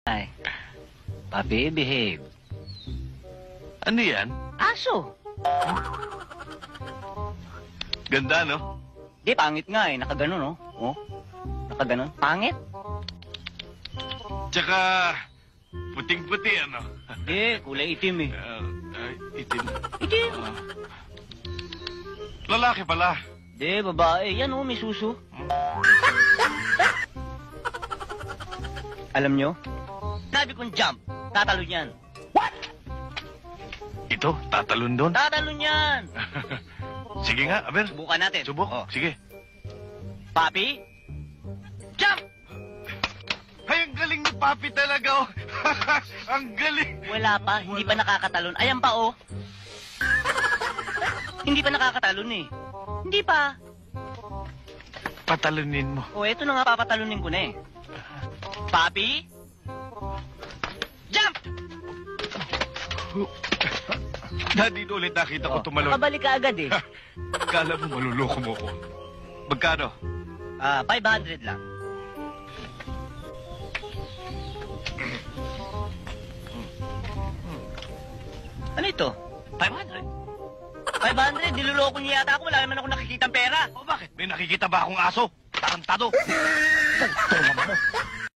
Ay. Papi, behave. Ano yan? Aso. Ganda, no? Di, pangit nga eh. Nakaganon, no? Oh. Nakaganon. Pangit. Tsaka, puting-puti, ano? Eh, kulay itim eh. Itim. Itim. Lalaki pala. Di, babae. Yan oh, may suso. Alam nyo? Sabi kong jump. Tatalon yan. Ito, tatalon doon. Tatalon yan. Sige nga, Aber. Subukan natin. Subok. Oh. Sige. Papi, jump! Ay, ang galing ni Papi talaga, oh. Ang galing. Wala pa, hindi pa nakakatalon. Ayan pa, oh. Hindi pa nakakatalon, eh. Hindi pa. Patalunin mo. O, eto na nga, papatalunin ko na, eh. Papi, jump! Daddy, ulit nakita ko tumalon. Nakabalik ka agad, eh. Kala mo maluloko mo ko. Magkano? 500 lang. Ano ito? 500. 500? Niloloko niya yata ako. Wala naman ako nakikitang pera. O bakit? May nakikita ba akong aso? Tarantado. Tama mo.